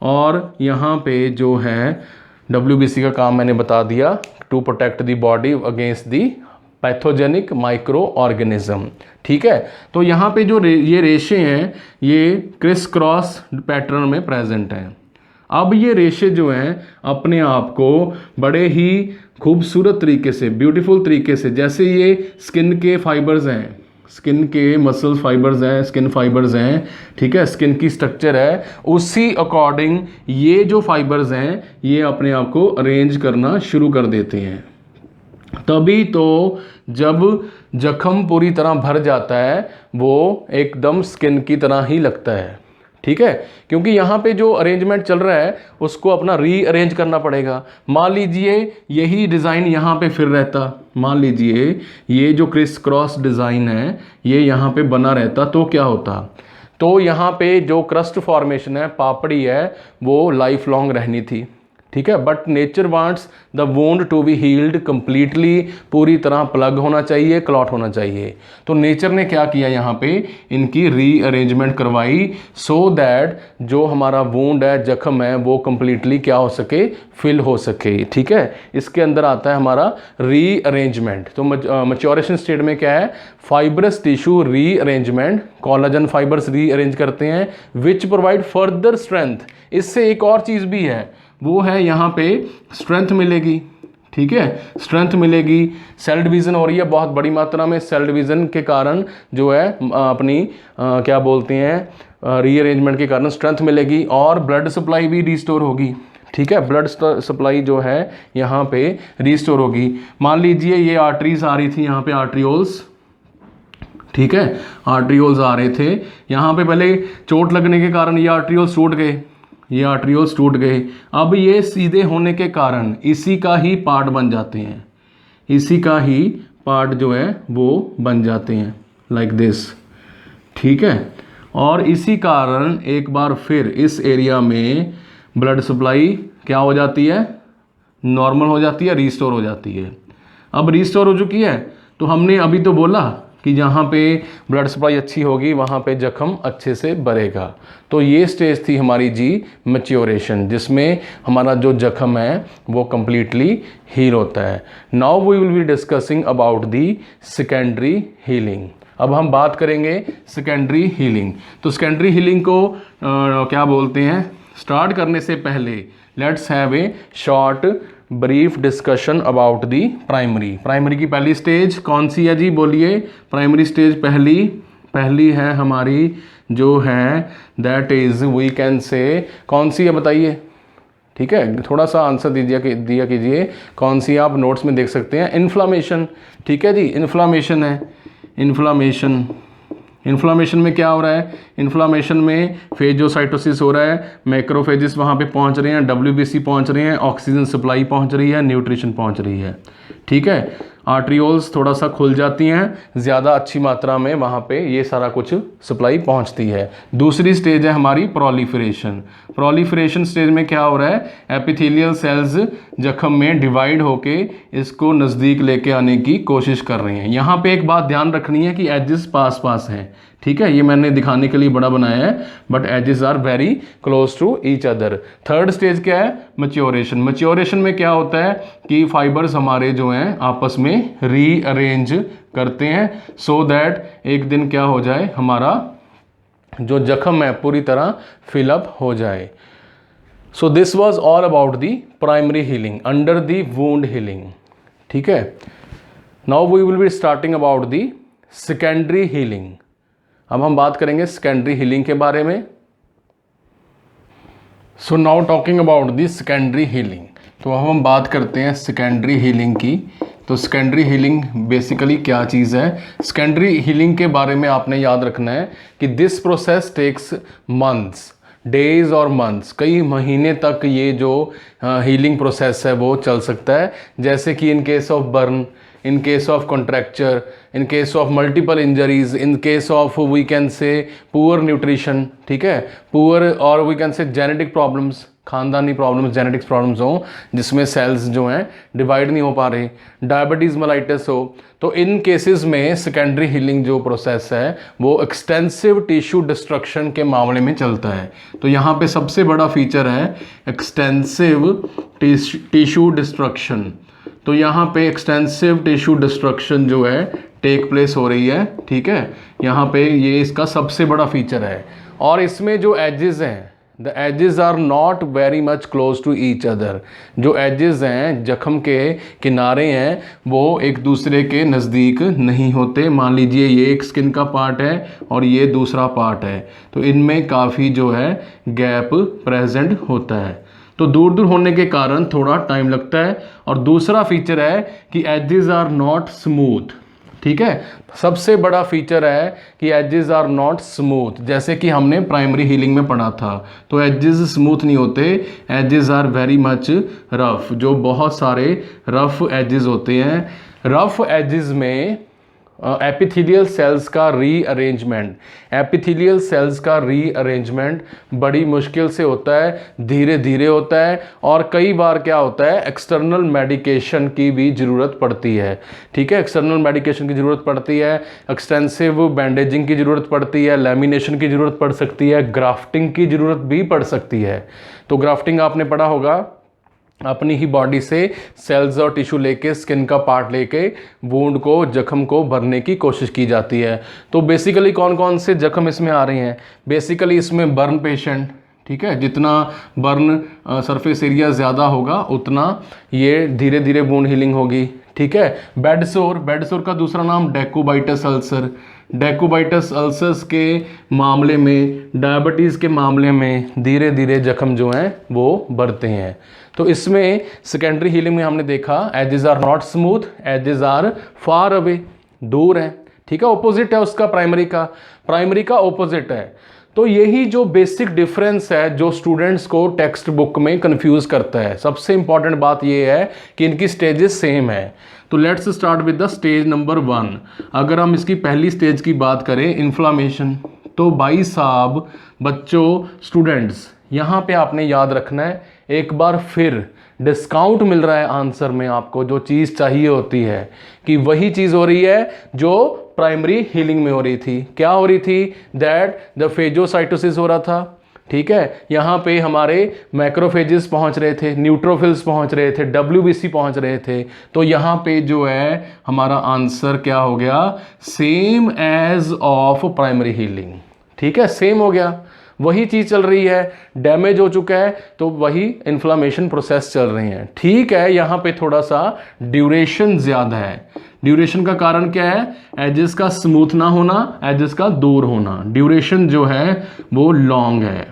और यहाँ पे जो है WBC का काम मैंने बता दिया, to protect the body against the pathogenic micro organism. ठीक है, तो यहाँ पे जो ये रेशे हैं ये क्रिस क्रॉस पैटर्न में प्रेजेंट हैं। अब ये रेशे जो हैं अपने आप को बड़े ही खूबसूरत तरीके से, ब्यूटीफुल तरीके से, जैसे ये स्किन के फाइबर्स हैं, स्किन के मसल फाइबर्स हैं, स्किन फाइबर्स हैं, ठीक है, स्किन की स्ट्रक्चर है, उसी अकॉर्डिंग ये जो फाइबर्स हैं ये अपने आप को अरेंज करना शुरू कर देते हैं। तभी तो जब जख्म पूरी तरह भर जाता है वो एकदम स्किन की तरह ही लगता है। ठीक है, क्योंकि यहाँ पे जो अरेंजमेंट चल रहा है उसको अपना रीअरेंज करना पड़ेगा। मान लीजिए यही डिज़ाइन यहाँ पे फिर रहता, मान लीजिए ये जो क्रिस क्रॉस डिज़ाइन है ये यहाँ पे बना रहता तो क्या होता, तो यहाँ पे जो क्रस्ट फॉर्मेशन है, पापड़ी है, वो लाइफ लॉन्ग रहनी थी। ठीक है, but nature wants the wound to be healed completely, पूरी तरह प्लग होना चाहिए, क्लॉट होना चाहिए। तो नेचर ने क्या किया, यहाँ पे इनकी रीअरेंजमेंट करवाई सो दैट जो हमारा वोंड है, जख्म है, वो कम्प्लीटली क्या हो सके, फिल हो सके। ठीक है, इसके अंदर आता है हमारा रीअरेंजमेंट। तो मैच्योरेशन स्टेट में क्या है, fibrous tissue rearrangement, collagen fibres rearrange करते हैं विच प्रोवाइड फर्दर स्ट्रेंथ। इससे एक और चीज़ भी है, वो है यहाँ पे स्ट्रेंथ मिलेगी। ठीक है, स्ट्रेंथ मिलेगी, सेल डिवीज़न हो रही है बहुत बड़ी मात्रा में, सेल डिवीज़न के कारण जो है अपनी क्या बोलते हैं रीअरेंजमेंट के कारण स्ट्रेंथ मिलेगी, और ब्लड सप्लाई भी रिस्टोर होगी। ठीक है, ब्लड सप्लाई जो है यहाँ पे रिस्टोर होगी। मान लीजिए ये आर्टरीज आ रही थी, यहाँ पे आर्ट्रियोल्स, ठीक है, आर्ट्रियोल्स आ रहे थे, यहाँ पे पहले चोट लगने के कारण ये आर्ट्रियोल्स टूट गए, ये आर्ट्रियोल्स टूट गए। अब ये सीधे होने के कारण इसी का ही पार्ट बन जाते हैं, इसी का ही पार्ट जो है वो बन जाते हैं लाइक दिस। ठीक है, और इसी कारण एक बार फिर इस एरिया में ब्लड सप्लाई क्या हो जाती है, नॉर्मल हो जाती है, रिस्टोर हो जाती है। अब रिस्टोर हो चुकी है तो हमने अभी तो बोला कि जहाँ पे ब्लड सप्लाई अच्छी होगी वहाँ पे जख्म अच्छे से भरेगा। तो ये स्टेज थी हमारी जी मैच्योरेशन, जिसमें हमारा जो जख्म है वो कम्प्लीटली हील होता है। Now we will be discussing about the secondary healing. अब हम बात करेंगे सेकेंडरी हीलिंग। तो सेकेंडरी हीलिंग को क्या बोलते हैं, स्टार्ट करने से पहले let's have a short brief discussion about the primary. Primary की पहली स्टेज कौन सी है जी, बोलिए। प्राइमरी स्टेज पहली है हमारी जो है, दैट इज़ वी कैन से, कौन सी है बताइए। ठीक है, थोड़ा सा आंसर दिया कीजिए, कौन सी आप नोट्स में देख सकते हैं। इन्फ्लामेशन, ठीक है जी, इन्फ्लामेशन है। इन्फ्लामेशन में क्या हो रहा है, इन्फ्लामेशन में फेजोसाइटोसिस हो रहा है, मैक्रोफेजिस वहाँ पे पहुँच रहे हैं, WBC पहुँच रहे हैं, ऑक्सीजन सप्लाई पहुँच रही है, न्यूट्रिशन पहुँच रही है। ठीक है, आर्ट्रियोल्स थोड़ा सा खुल जाती हैं, ज़्यादा अच्छी मात्रा में वहाँ पे ये सारा कुछ सप्लाई पहुँचती है। दूसरी स्टेज है हमारी प्रोलिफरेशन। प्रोलिफरेशन स्टेज में क्या हो रहा है, एपिथेलियल सेल्स जख्म में डिवाइड होके इसको नज़दीक लेके आने की कोशिश कर रहे हैं। यहाँ पे एक बात ध्यान रखनी है कि एजेस पास हैं। ठीक है, ये मैंने दिखाने के लिए बड़ा बनाया है, but edges are very close to each other. Third stage क्या है, मैच्योरेशन। मैच्योरेशन में क्या होता है कि फाइबर्स हमारे जो हैं आपस में रीअरेंज करते हैं सो दैट एक दिन क्या हो जाए, हमारा जो जख्म है पूरी तरह फिलअप हो जाए। So this was all about the primary healing under the wound healing. ठीक है, now we will be starting about the secondary healing. अब हम बात करेंगे सेकेंडरी हीलिंग के बारे में। So now talking about the secondary healing, तो अब हम बात करते हैं सेकेंडरी हीलिंग की। तो सेकेंडरी हीलिंग बेसिकली क्या चीज़ है, सेकेंडरी हीलिंग के बारे में आपने याद रखना है कि this process takes months, days और मंथ्स, कई महीने तक ये जो हीलिंग प्रोसेस है वो चल सकता है। जैसे कि in case of burn, in case of contracture, in case of multiple injuries, in case of we can say poor nutrition, ठीक है, poor और we can say genetic problems, खानदानी प्रॉब्लम्स, जेनेटिक्स प्रॉब्लम्स हो जिसमें सेल्स जो हैं divide नहीं हो पा रहे, डायबिटीज़ मेलाइटिस हो, तो इन केसेस में सेकेंडरी हीलिंग जो प्रोसेस है वो एक्सटेंसिव टिश्यू डिस्ट्रक्शन के मामले में चलता है। तो यहाँ पे सबसे बड़ा फीचर है एक्सटेंसिव टिश्यू डिस्ट्रक्शन। तो यहाँ पे एक्सटेंसिव टिश्यू डिस्ट्रक्शन जो है टेक प्लेस हो रही है, ठीक है। यहाँ पे ये इसका सबसे बड़ा फीचर है। और इसमें जो एजेस हैं, the edges are not very much close to each other. जो एजेस हैं, जख्म के किनारे हैं, वो एक दूसरे के नज़दीक नहीं होते। मान लीजिए ये एक स्किन का पार्ट है और ये दूसरा पार्ट है, तो इनमें काफ़ी जो है गैप प्रेजेंट होता है। तो दूर दूर होने के कारण थोड़ा टाइम लगता है। और दूसरा फीचर है कि एजेस आर नॉट स्मूथ, ठीक है। सबसे बड़ा फीचर है कि एजेस आर नॉट स्मूथ, जैसे कि हमने प्राइमरी हीलिंग में पढ़ा था। तो एजेस स्मूथ नहीं होते, edges are very much rough. जो बहुत सारे रफ एजेस होते हैं, रफ एजेस में एपिथेलियल सेल्स का रीअरेंजमेंट बड़ी मुश्किल से होता है, धीरे धीरे होता है। और कई बार क्या होता है, एक्सटर्नल मेडिकेशन की भी ज़रूरत पड़ती है, ठीक है। एक्सटर्नल मेडिकेशन की ज़रूरत पड़ती है, एक्सटेंसिव बैंडेजिंग की ज़रूरत पड़ती है, लैमिनेशन की ज़रूरत पड़ सकती है, ग्राफ्टिंग की ज़रूरत भी पड़ सकती है। तो ग्राफ्टिंग आपने पढ़ा होगा, अपनी ही बॉडी से सेल्स और टिश्यू लेके, स्किन का पार्ट लेके वुंड को, जख्म को भरने की कोशिश की जाती है। तो बेसिकली कौन कौन से जख्म इसमें आ रहे हैं? बेसिकली इसमें बर्न पेशेंट, ठीक है। जितना बर्न सरफेस एरिया ज़्यादा होगा उतना ये धीरे धीरे वुंड हीलिंग होगी, ठीक है। बेड सोर का दूसरा नाम डेकोबाइटस अल्सर। डेकोबाइटस अल्सर्स के मामले में, डायबिटीज़ के मामले में धीरे धीरे जख्म जो हैं वो बढ़ते हैं। तो इसमें सेकेंडरी हीलिंग में हमने देखा edges are not smooth, edges are far away, दूर है, ठीक है। ऑपोजिट है उसका प्राइमरी का ऑपोजिट है। तो यही जो बेसिक डिफरेंस है जो स्टूडेंट्स को टेक्स्ट बुक में कंफ्यूज करता है। सबसे इंपॉर्टेंट बात यह है कि इनकी स्टेजेस सेम है। तो let's start with the stage number 1। अगर हम इसकी पहली स्टेज की बात करें, इन्फ्लामेशन, तो भाई साहब, बच्चों, स्टूडेंट्स, यहाँ पे आपने याद रखना है, एक बार फिर डिस्काउंट मिल रहा है आंसर में आपको। जो चीज़ चाहिए होती है कि वही चीज़ हो रही है जो प्राइमरी हीलिंग में हो रही थी। क्या हो रही थी? दैट द फेजोसाइटोसिस हो रहा था, ठीक है। यहाँ पे हमारे मैक्रोफेजेस पहुँच रहे थे, न्यूट्रोफिल्स पहुँच रहे थे, WBC पहुँच रहे थे। तो यहाँ पे जो है हमारा आंसर क्या हो गया? Same as of primary healing, ठीक है, सेम हो गया। वही चीज़ चल रही है, डैमेज हो चुका है तो वही इन्फ्लामेशन प्रोसेस चल रही है, ठीक है। यहाँ पे थोड़ा सा ड्यूरेशन ज़्यादा है। ड्यूरेशन का कारण क्या है? एजेस का स्मूथ ना होना, एजेस का दूर होना। ड्यूरेशन जो है वो लॉन्ग है,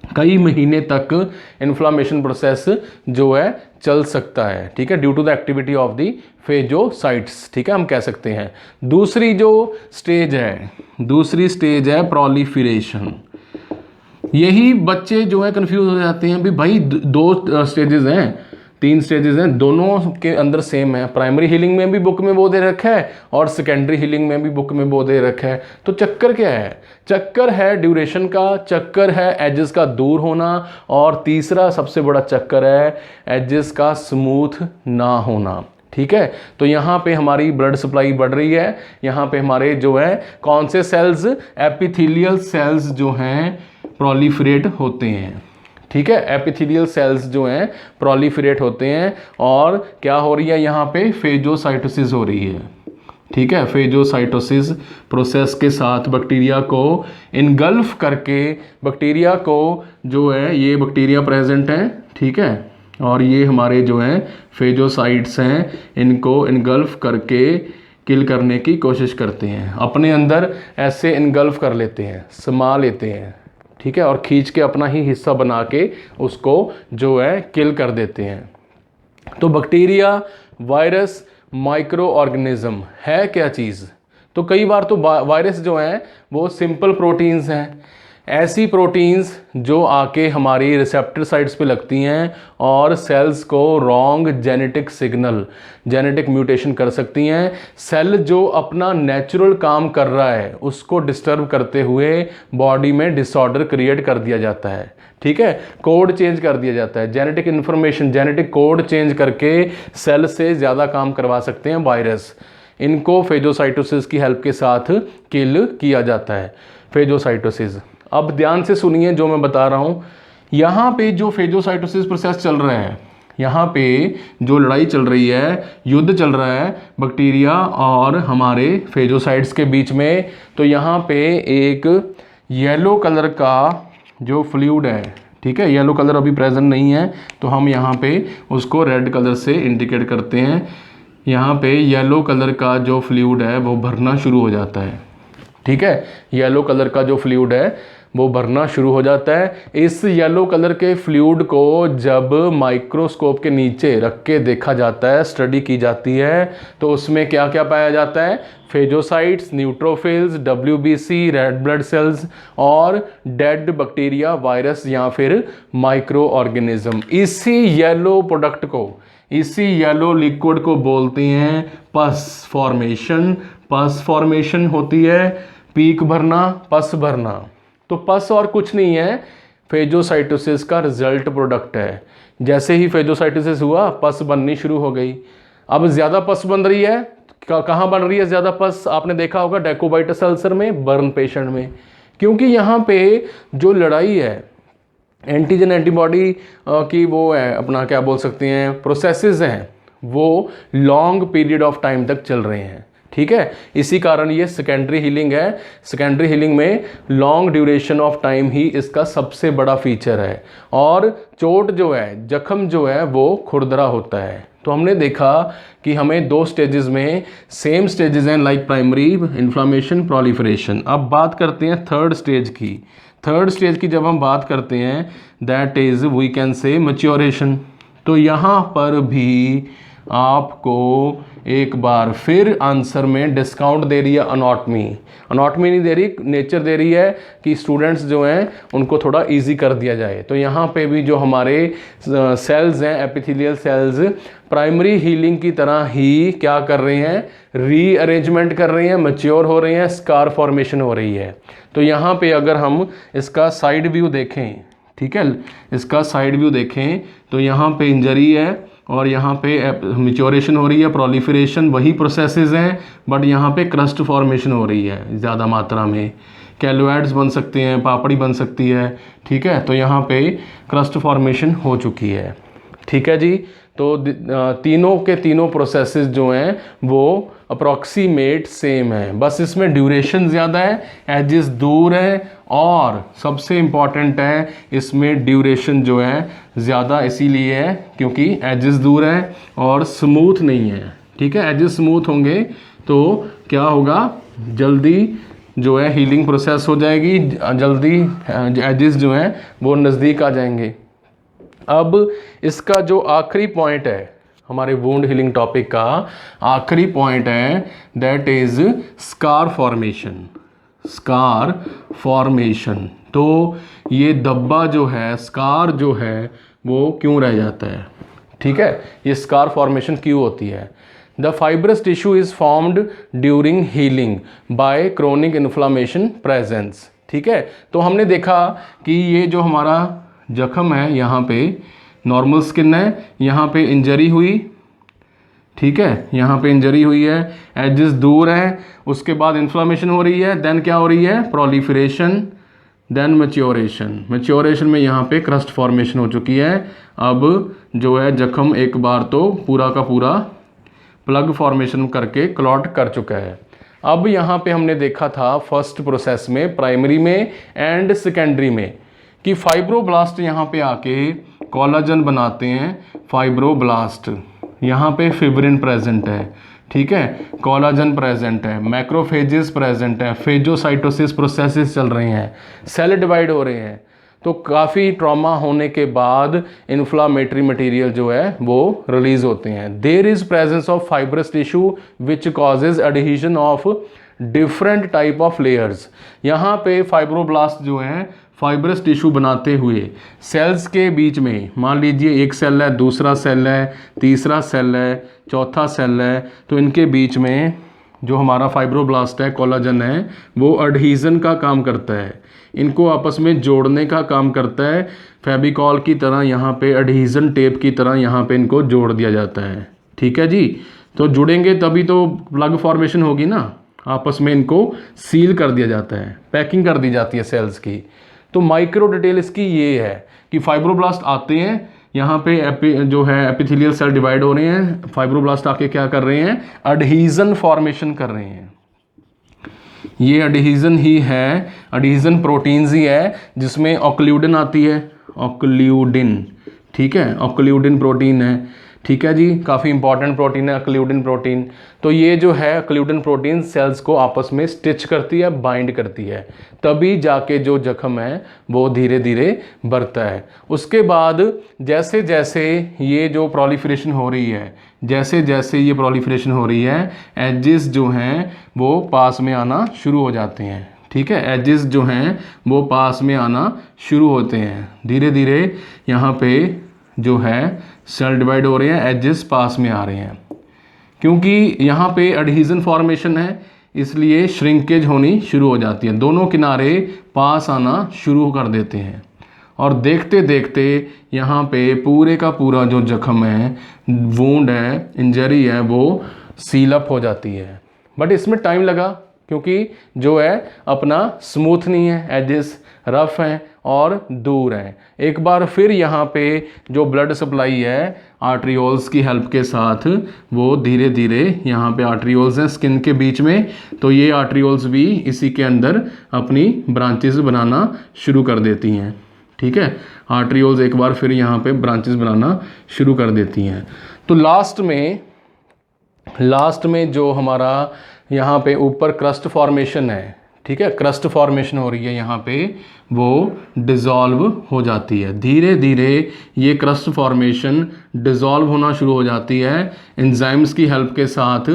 कई महीने तक इन्फ्लामेशन प्रोसेस जो है चल सकता है, ठीक है, due to the activity of the phagocytes, ठीक है, हम कह सकते हैं। दूसरी स्टेज है प्रोलिफरेशन। यही बच्चे जो है कंफ्यूज हो जाते हैं भी भाई 2 स्टेजेस हैं, 3 स्टेजेस हैं, दोनों के अंदर सेम है। प्राइमरी हीलिंग में भी बुक में वो दे रखा है और सेकेंडरी हीलिंग में भी बुक में वो दे रखा है। तो चक्कर क्या है? चक्कर है ड्यूरेशन का, चक्कर है एजेस का दूर होना, और तीसरा सबसे बड़ा चक्कर है एजेस का स्मूथ ना होना, ठीक है। तो यहाँ पे हमारी ब्लड सप्लाई बढ़ रही है। यहाँ पे हमारे जो है कौन से सेल्स? एपिथेलियल सेल्स जो हैं प्रोलिफरेट होते हैं, ठीक है। एपिथेलियल सेल्स जो हैं प्रोलिफरेट होते हैं। और क्या हो रही है यहाँ पे? फेजोसाइटोसिस हो रही है, ठीक है। फेजोसाइटोसिस प्रोसेस के साथ बैक्टीरिया को इनगल्फ करके, बैक्टीरिया को जो है, ये बैक्टीरिया प्रेजेंट हैं, ठीक है, और ये हमारे जो हैं फेजोसाइट्स हैं, इनको इनगल्फ करके किल करने की कोशिश करते हैं। अपने अंदर ऐसे इनगल्फ कर लेते हैं, समा लेते हैं, ठीक है, और खींच के अपना ही हिस्सा बना के उसको जो है किल कर देते हैं। तो बैक्टीरिया, वायरस, माइक्रो ऑर्गेनिज्म है क्या चीज़? तो कई बार तो वायरस जो हैं वो सिंपल प्रोटीन्स हैं, ऐसी प्रोटीन्स जो आके हमारी रिसेप्टर साइट्स पे लगती हैं और सेल्स को wrong genetic signal, genetic mutation कर सकती हैं। सेल जो अपना नेचुरल काम कर रहा है उसको डिस्टर्ब करते हुए बॉडी में डिसऑर्डर क्रिएट कर दिया जाता है। ठीक है, कोड चेंज कर दिया जाता है, genetic information, genetic code change करके सेल से ज़्यादा काम करवा सकते हैं वायरस। इनको फेजोसाइटोसिस की हेल्प के साथ किल किया जाता है, फेजोसाइटोसिस। अब ध्यान से सुनिए जो मैं बता रहा हूँ। यहाँ पे जो फेजोसाइटोसिस प्रोसेस चल रहा है, यहाँ पे जो लड़ाई चल रही है, युद्ध चल रहा है बैक्टीरिया और हमारे फेजोसाइट्स के बीच में, तो यहाँ पे एक येलो कलर का जो फ्लूइड है, ठीक है, येलो कलर अभी प्रेजेंट नहीं है तो हम यहाँ पे उसको रेड कलर से इंडिकेट करते हैं। यहाँ पे येलो कलर का जो फ्लूइड है वो भरना शुरू हो जाता है। ठीक है, येलो कलर का जो फ्लूइड है वो भरना शुरू हो जाता है। इस येलो कलर के फ्लूइड को जब माइक्रोस्कोप के नीचे रख के देखा जाता है, स्टडी की जाती है, तो उसमें क्या क्या पाया जाता है? Phagocytes, neutrophils, WBC, red blood cells और डेड बैक्टीरिया, वायरस या फिर माइक्रो ऑर्गेनिज्म। इसी येलो प्रोडक्ट को, इसी येलो लिक्विड को बोलते हैं पस फॉर्मेशन। पस फॉर्मेशन होती है पीक भरना, पस भरना। तो पस और कुछ नहीं है, फेजोसाइटोसिस का रिजल्ट प्रोडक्ट है। जैसे ही फेजोसाइटोसिस हुआ पस बननी शुरू हो गई। अब ज़्यादा पस बन रही है, कहाँ बन रही है ज़्यादा पस? आपने देखा होगा डेकोबाइटस अल्सर में, बर्न पेशेंट में। क्योंकि यहाँ पे जो लड़ाई है एंटीजन एंटीबॉडी की, वो है अपना क्या बोल सकते हैं, प्रोसेसेस हैं, वो लॉन्ग पीरियड ऑफ टाइम तक चल रहे हैं। ठीक है, इसी कारण ये सेकेंडरी हीलिंग है। सेकेंडरी हीलिंग में लॉन्ग ड्यूरेशन ऑफ टाइम ही इसका सबसे बड़ा फीचर है। और चोट जो है, जख्म जो है वो खुरदरा होता है। तो हमने देखा कि हमें 2 स्टेजेस में, सेम स्टेजेस हैं लाइक प्राइमरी इन्फ्लामेशन, प्रोलिफरेशन। अब बात करते हैं थर्ड स्टेज की। थर्ड स्टेज की जब हम बात करते हैं, that is we can say maturation. तो यहाँ पर भी आपको एक बार फिर आंसर में डिस्काउंट दे रही है अनॉटमी। अनॉटमी नहीं दे रही, नेचर दे रही है कि स्टूडेंट्स जो हैं उनको थोड़ा इजी कर दिया जाए। तो यहाँ पे भी जो हमारे सेल्स हैं, एपिथेलियल सेल्स, प्राइमरी हीलिंग की तरह ही क्या कर रहे हैं? रीअरेंजमेंट कर रहे हैं, मैच्योर हो रहे हैं, स्कार फॉर्मेशन हो रही है। तो यहाँ पे अगर हम इसका साइड व्यू देखें, ठीक है, इसका साइड व्यू देखें तो यहाँ पे इंजरी है और यहाँ पे मैच्योरेशन हो रही है, प्रोलिफरेशन वही प्रोसेसेस हैं, बट यहाँ पे क्रस्ट फॉर्मेशन हो रही है ज़्यादा मात्रा में। कैलोइड्स बन सकते हैं, पापड़ी बन सकती है। ठीक है, तो यहाँ पे क्रस्ट फॉर्मेशन हो चुकी है। ठीक है जी, तो तीनों के तीनों प्रोसेसेस जो हैं वो अप्रॉक्सीमेट सेम है, बस इसमें ड्यूरेशन ज़्यादा है, एजेस दूर है, और सबसे इम्पॉर्टेंट है इसमें ड्यूरेशन जो है ज़्यादा इसीलिए है क्योंकि एजेस दूर है और स्मूथ नहीं है। ठीक है, एजेस स्मूथ होंगे तो क्या होगा? जल्दी जो है हीलिंग प्रोसेस हो जाएगी, जल्दी एजेस जो हैं वो नज़दीक आ जाएंगे। अब इसका जो आखिरी पॉइंट है, हमारे वुंड हीलिंग टॉपिक का आखिरी पॉइंट है, that is scar formation. Scar formation. तो ये धब्बा जो है, स्कार जो है, वो क्यों रह जाता है? ठीक है, ये स्कार फॉर्मेशन क्यों होती है? The fibrous tissue is formed during healing by chronic inflammation presence. ठीक है, तो हमने देखा कि ये जो हमारा जख्म है, यहाँ पे नॉर्मल स्किन है, यहाँ पे इंजरी हुई, ठीक है, यहाँ पे इंजरी हुई है, एजेस दूर हैं, उसके बाद इन्फ्लामेशन हो रही है, देन क्या हो रही है? Proliferation, then maturation. मैच्योरेशन में यहाँ पे क्रस्ट फॉर्मेशन हो चुकी है। अब जो है जख्म एक बार तो पूरा का पूरा प्लग फॉर्मेशन करके क्लॉट कर चुका है। अब यहाँ पे हमने देखा था फर्स्ट प्रोसेस में, प्राइमरी में एंड सेकेंडरी में, कि फाइब्रोब्लास्ट यहाँ पे आके कोलाजन बनाते हैं। फाइब्रोब्लास्ट, यहाँ पे फिब्रिन प्रेजेंट है, ठीक है, कोलाजन प्रेजेंट है, मैक्रोफेजेस प्रेजेंट है, फेजोसाइटोसिस प्रोसेसेस चल रहे हैं, सेल डिवाइड हो रहे हैं। तो काफ़ी ट्रॉमा होने के बाद इन्फ्लामेटरी मटेरियल जो है वो रिलीज होते हैं। There is presence of fibrous tissue which causes adhesion of different type of layers. यहाँ पे फाइब्रोब्लास्ट जो हैं फाइब्रस टिश्यू बनाते हुए सेल्स के बीच में, मान लीजिए एक सेल है, दूसरा सेल है, तीसरा सेल है, चौथा सेल है, तो इनके बीच में जो हमारा फाइब्रोब्लास्ट है, कोलाजन है, वो एडहीजन का काम करता है, इनको आपस में जोड़ने का काम करता है। फेविकॉल की तरह यहाँ पे एडहीजन टेप की तरह यहाँ पे इनको जोड़ दिया जाता है। ठीक है जी, तो जुड़ेंगे तभी तो प्लग फॉर्मेशन होगी ना, आपस में इनको सील कर दिया जाता है, पैकिंग कर दी जाती है सेल्स की। तो माइक्रो डिटेल इसकी ये है कि फाइब्रोब्लास्ट आते हैं यहाँ पे जो है एपिथेलियल सेल डिवाइड हो रहे हैं, फाइब्रोब्लास्ट आके क्या कर रहे हैं, एडहीजन फॉर्मेशन कर रहे हैं। ये एडहीजन ही है, एडहीजन प्रोटीन्स ही है जिसमें ऑक्लूडिन आती है, ऑक्लूडिन, ठीक है, ऑक्लूडिन प्रोटीन है। ठीक है जी, काफ़ी इंपॉर्टेंट प्रोटीन है ऑक्लूडिन प्रोटीन। तो ये जो है ऑक्लूडिन प्रोटीन सेल्स को आपस में स्टिच करती है, बाइंड करती है, तभी जाके जो जख्म है वो धीरे धीरे बढ़ता है। उसके बाद जैसे जैसे ये जो प्रोलिफरेशन हो रही है, जैसे जैसे ये प्रोलिफरेशन हो रही है, एजेस जो हैं वो पास में आना शुरू हो जाते हैं। ठीक है, एजेस जो हैं वो पास में आना शुरू होते हैं, धीरे धीरे यहाँ पे जो है सेल डिवाइड हो रहे हैं, एजेस पास में आ रहे हैं। क्योंकि यहाँ पे एडहीजन फॉर्मेशन है इसलिए श्रिंकेज होनी शुरू हो जाती है, दोनों किनारे पास आना शुरू कर देते हैं और देखते देखते यहाँ पे पूरे का पूरा जो जख्म है, वूंड है, इंजरी है, वो सील अप हो जाती है। बट इसमें टाइम लगा क्योंकि जो है अपना स्मूथ नहीं है, एजेस रफ हैं और दूर हैं। एक बार फिर यहाँ पे जो ब्लड सप्लाई है आर्ट्रियोल्स की हेल्प के साथ वो धीरे धीरे, यहाँ पे आर्ट्रियोल्स हैं स्किन के बीच में, तो ये आर्ट्रियोल्स भी इसी के अंदर अपनी ब्रांचेस बनाना शुरू कर देती हैं। ठीक है, आर्ट्रियोल्स एक बार फिर यहाँ पे ब्रांचेस बनाना शुरू कर देती हैं। तो लास्ट में जो हमारा यहाँ पे ऊपर क्रस्ट फॉर्मेशन है, ठीक है, क्रस्ट फॉर्मेशन हो रही है यहाँ पे, वो डिज़ोल्व हो जाती है। धीरे धीरे ये क्रस्ट फॉर्मेशन डिज़ोल्व होना शुरू हो जाती है एंजाइम्स की हेल्प के साथ।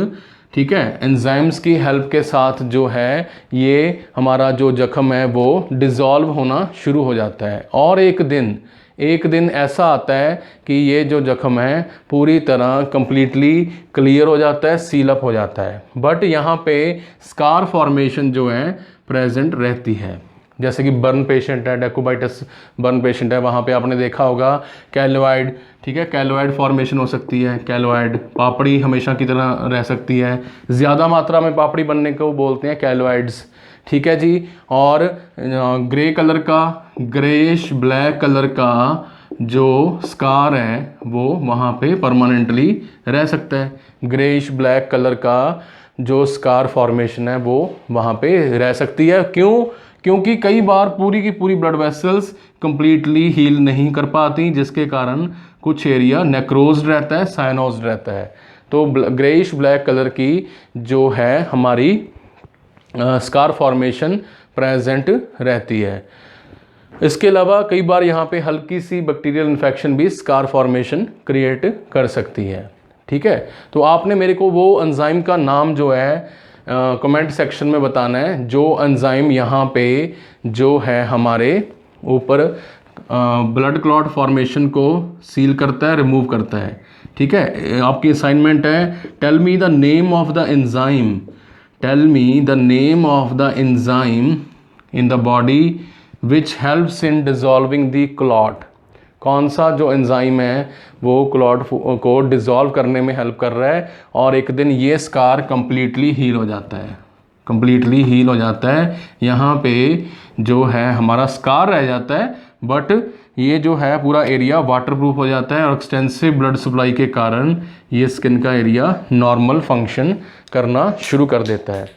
ठीक है, एंजाइम्स की हेल्प के साथ जो है ये हमारा जो जख्म है वो डिज़ोल्व होना शुरू हो जाता है। और एक दिन ऐसा आता है कि ये जो जख्म है पूरी तरह कंप्लीटली क्लियर हो जाता है, सील अप हो जाता है। बट यहाँ पे स्कार फॉर्मेशन जो है प्रेजेंट रहती है। जैसे कि बर्न पेशेंट है, डेकोबाइटस बर्न पेशेंट है, वहाँ पे आपने देखा होगा कैलोइड, ठीक है, कैलोइड फॉर्मेशन हो सकती है, कैलोइड पापड़ी हमेशा की तरह रह सकती है, ज़्यादा मात्रा में पापड़ी बनने को बोलते हैं कैलोइड्स। ठीक है जी, और ग्रे कलर का, ग्रेइश ब्लैक कलर का जो स्कार है वो वहाँ पे परमानेंटली रह सकता है। ग्रेइश ब्लैक कलर का जो स्कार फॉर्मेशन है वो वहाँ पे रह सकती है। क्यों? क्योंकि कई बार पूरी की पूरी ब्लड वेसल्स कंप्लीटली हील नहीं कर पाती, जिसके कारण कुछ एरिया नेक्रोज्ड रहता है, साइनोज्ड रहता है। तो ग्रेइश ब्लैक कलर की जो है हमारी स्कार फॉर्मेशन प्रेजेंट रहती है। इसके अलावा कई बार यहाँ पे हल्की सी बैक्टीरियल इन्फेक्शन भी स्कार फॉर्मेशन क्रिएट कर सकती है। ठीक है, तो आपने मेरे को वो एंजाइम का नाम जो है कमेंट सेक्शन में बताना है, जो एंजाइम यहाँ पे जो है हमारे ऊपर ब्लड क्लॉट फॉर्मेशन को सील करता है, रिमूव करता है। ठीक है, आपकी असाइनमेंट है, tell me the name of the enzyme, tell me the name of the enzyme in the body which helps in dissolving the clot. कौन सा जो एंजाइम है वो क्लॉट को डिज़ोल्व करने में हेल्प कर रहा है, और एक दिन ये स्कार कंप्लीटली हील हो जाता है, कंप्लीटली हील हो जाता है। यहाँ पे जो है हमारा स्कार रह जाता है, बट ये जो है पूरा एरिया वाटरप्रूफ हो जाता है, और एक्सटेंसिव ब्लड सप्लाई के कारण ये स्किन का एरिया नॉर्मल फंक्शन करना शुरू कर देता है।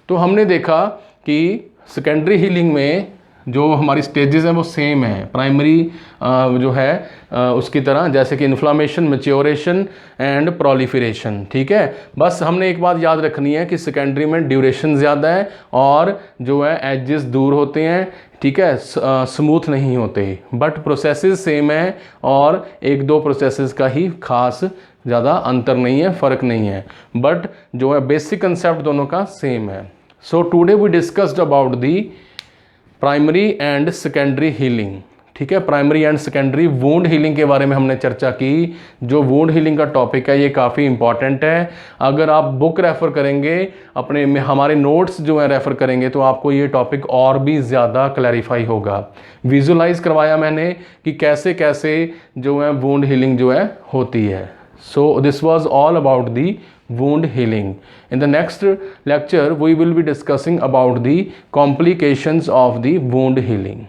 तो हमने देखा कि सेकेंडरी हीलिंग में जो हमारी स्टेजेस हैं वो सेम है प्राइमरी जो है उसकी तरह, जैसे कि इन्फ्लामेशन, मैच्योरेशन एंड प्रोलिफरेशन। ठीक है, बस हमने एक बात याद रखनी है कि सेकेंडरी में ड्यूरेशन ज़्यादा है और जो है एजेस दूर होते हैं। ठीक है, स्मूथ नहीं होते, बट प्रोसेसेस सेम है और एक दो प्रोसेसेस का ही खास ज़्यादा अंतर नहीं है, फ़र्क नहीं है, बट जो है बेसिक कंसेप्ट दोनों का सेम है। So today we discussed about the primary and secondary healing. ठीक है, primary and secondary wound healing के बारे में हमने चर्चा की। जो वुंड हीलिंग का टॉपिक है ये काफ़ी इंपॉर्टेंट है। अगर आप बुक रेफ़र करेंगे, अपने में हमारे नोट्स जो है रेफ़र करेंगे, तो आपको ये टॉपिक और भी ज़्यादा क्लैरिफाई होगा। विजुलाइज करवाया मैंने कि कैसे कैसे जो है वुंड हीलिंग जो है होती है। सो this was all about the wound healing. In the next lecture we will be discussing about the complications of the wound healing.